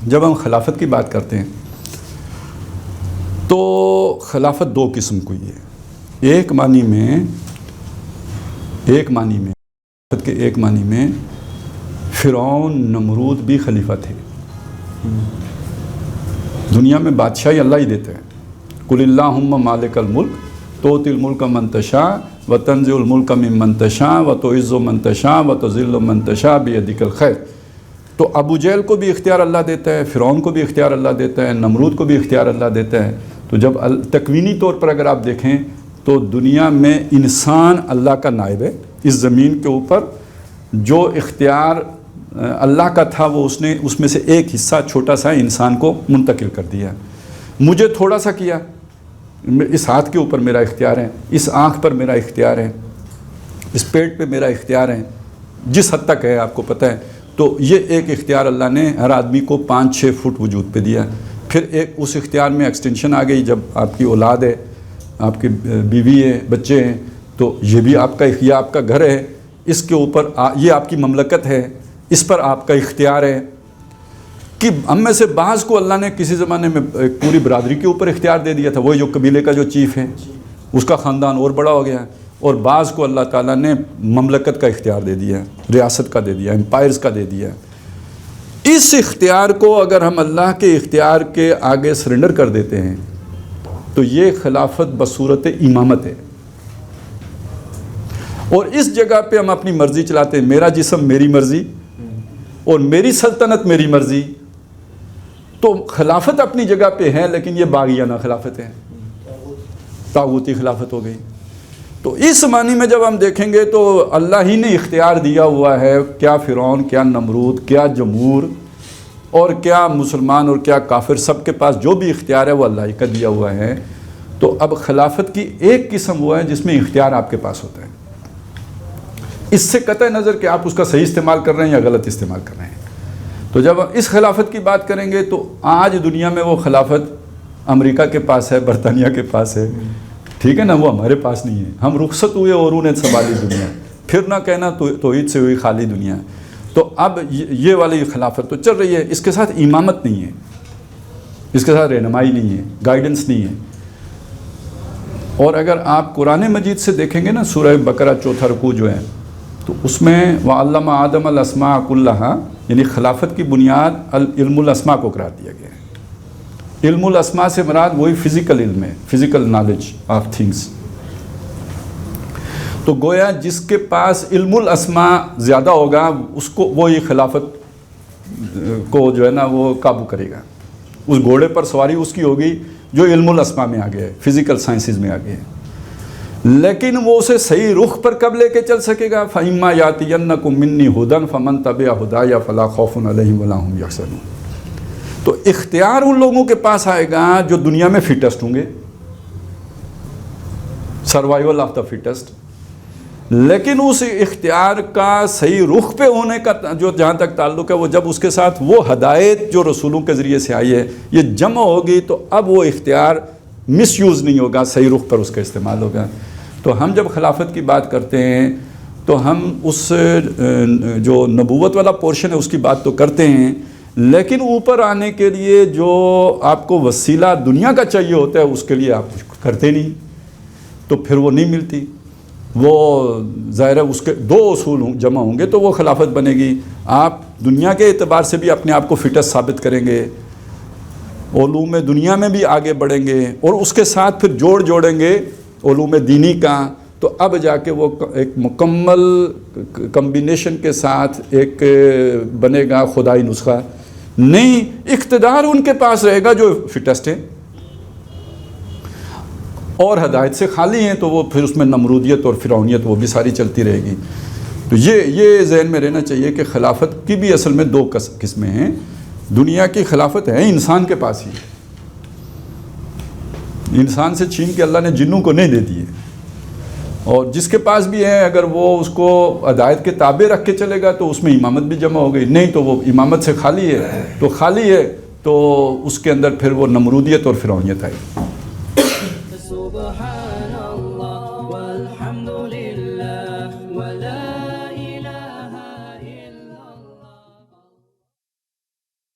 جب ہم خلافت کی بات کرتے ہیں تو خلافت دو قسم کی ہے۔ ایک معنی میں خلافت کے ایک معنی میں فرعون نمرود بھی خلیفہ تھے۔ دنیا میں بادشاہی اللہ ہی دیتے ہیں۔ قل اللہم مالک الملک تؤتی الملک من تشاء وتنزع الملک ممن تشاء وتعز من تشاء وتذل من تشاء بیدک الخیر۔ تو ابو جہل کو بھی اختیار اللہ دیتا ہے، فرعون کو بھی اختیار اللہ دیتا ہے، نمرود کو بھی اختیار اللہ دیتا ہے۔ تو جب تکوینی طور پر اگر آپ دیکھیں تو دنیا میں انسان اللہ کا نائب ہے۔ اس زمین کے اوپر جو اختیار اللہ کا تھا وہ اس میں سے ایک حصہ چھوٹا سا انسان کو منتقل کر دیا۔ مجھے تھوڑا سا کیا، اس ہاتھ کے اوپر میرا اختیار ہے، اس آنکھ پر میرا اختیار ہے، اس پیٹ پہ میرا اختیار ہے، جس حد تک ہے آپ کو پتہ ہے۔ تو یہ ایک اختیار اللہ نے ہر آدمی کو 5-6 فٹ وجود پہ دیا۔ پھر ایک اس اختیار میں ایکسٹینشن آ گئی، جب آپ کی اولاد ہے، آپ کی بیوی ہے، بچے ہیں، تو یہ بھی آپ کا، یہ آپ کا گھر ہے، اس کے اوپر یہ آپ کی مملکت ہے، اس پر آپ کا اختیار ہے۔ کہ ہم میں سے بعض کو اللہ نے کسی زمانے میں پوری برادری کے اوپر اختیار دے دیا تھا، وہی جو قبیلے کا جو چیف ہے، اس کا خاندان اور بڑا ہو گیا، اور بعض کو اللہ تعالیٰ نے مملکت کا اختیار دے دیا، ریاست کا دے دیا، امپائرز کا دے دیا۔ اس اختیار کو اگر ہم اللہ کے اختیار کے آگے سرنڈر کر دیتے ہیں تو یہ خلافت بصورت امامت ہے، اور اس جگہ پہ ہم اپنی مرضی چلاتے ہیں، میرا جسم میری مرضی اور میری سلطنت میری مرضی۔ تو خلافت اپنی جگہ پہ ہے، لیکن یہ باغیانہ خلافت ہے، طاغوتی خلافت ہو گئی۔ تو اس معنی میں جب ہم دیکھیں گے تو اللہ ہی نے اختیار دیا ہوا ہے، کیا فرعون، کیا نمرود، کیا جمہور، اور کیا مسلمان اور کیا کافر، سب کے پاس جو بھی اختیار ہے وہ اللہ ہی کا دیا ہوا ہے۔ تو اب خلافت کی ایک قسم وہ ہے جس میں اختیار آپ کے پاس ہوتا ہے، اس سے قطع نظر کہ آپ اس کا صحیح استعمال کر رہے ہیں یا غلط استعمال کر رہے ہیں۔ تو جب اس خلافت کی بات کریں گے تو آج دنیا میں وہ خلافت امریکہ کے پاس ہے، برطانیہ کے پاس ہے، ٹھیک ہے نا، وہ ہمارے پاس نہیں ہے۔ ہم رخصت ہوئے اور انہیں سنبھالی دنیا، پھر نہ کہنا توحید سے ہوئی خالی دنیا۔ تو اب یہ والی خلافت تو چل رہی ہے، اس کے ساتھ امامت نہیں ہے، اس کے ساتھ رہنمائی نہیں ہے، گائیڈنس نہیں ہے۔ اور اگر آپ قرآن مجید سے دیکھیں گے نا، سورہ بقرہ 4 رکوع جو ہے، تو اس میں وَعَلَّمَ آدَمَ الْأَسْمَاءَ كُلَّهَا، یعنی خلافت کی بنیاد علم الاسماء کو قرار دیا گیا ہے۔ علم الاسماء سے مراد وہی فزیکل علم ہے، فزیکل نالج آف تھنگس۔ تو گویا جس کے پاس علم الاسماء زیادہ ہوگا اس کو وہی خلافت کو جو ہے نا وہ قابو کرے گا، اس گھوڑے پر سواری اس کی ہوگی جو علم الاسماء میں آگے ہے، فزیکل سائنسز میں آگے ہے۔ لیکن وہ اسے صحیح رخ پر کب لے کے چل سکے گا؟ فَإِمَّا يَأْتِيَنَّكُم مِّنِّي هُدًى فَمَن تَبِعَ هُدَايَ فَلَا خَوْفٌ عَلَيْهِمْ وَلَا هُمْ يَحْزَنُونَ۔ تو اختیار ان لوگوں کے پاس آئے گا جو دنیا میں فٹسٹ ہوں گے، سروائیول آف دا فٹسٹ۔ لیکن اس اختیار کا صحیح رخ پہ ہونے کا جو جہاں تک تعلق ہے، وہ جب اس کے ساتھ وہ ہدایت جو رسولوں کے ذریعے سے آئی ہے یہ جمع ہوگی تو اب وہ اختیار مس یوز نہیں ہوگا، صحیح رخ پر اس کا استعمال ہوگا۔ تو ہم جب خلافت کی بات کرتے ہیں تو ہم اس جو نبوت والا پورشن ہے اس کی بات تو کرتے ہیں، لیکن اوپر آنے کے لیے جو آپ کو وسیلہ دنیا کا چاہیے ہوتا ہے اس کے لیے آپ کچھ کرتے نہیں، تو پھر وہ نہیں ملتی۔ وہ ظاہر ہے اس کے 2 اصول جمع ہوں گے تو وہ خلافت بنے گی۔ آپ دنیا کے اعتبار سے بھی اپنے آپ کو فٹس ثابت کریں گے، علوم دنیا میں بھی آگے بڑھیں گے، اور اس کے ساتھ پھر جوڑیں گے علوم دینی کا، تو اب جا کے وہ ایک مکمل کمبینیشن کے ساتھ ایک بنے گا خدائی نسخہ۔ نہیں، اقتدار ان کے پاس رہے گا جو فٹسٹ ہیں اور ہدایت سے خالی ہیں، تو وہ پھر اس میں نمرودیت اور فرعونیت وہ بھی ساری چلتی رہے گی۔ تو یہ ذہن میں رہنا چاہیے کہ خلافت کی بھی اصل میں 2 قسمیں ہیں۔ دنیا کی خلافت ہے انسان کے پاس ہی، انسان سے چھین کے اللہ نے جنوں کو نہیں دے دیے، اور جس کے پاس بھی ہے اگر وہ اس کو ہدایت کے تابع رکھ کے چلے گا تو اس میں امامت بھی جمع ہو گئی، نہیں تو وہ امامت سے خالی ہے، تو خالی ہے تو اس کے اندر پھر وہ نمرودیت اور فرعونیت آئی۔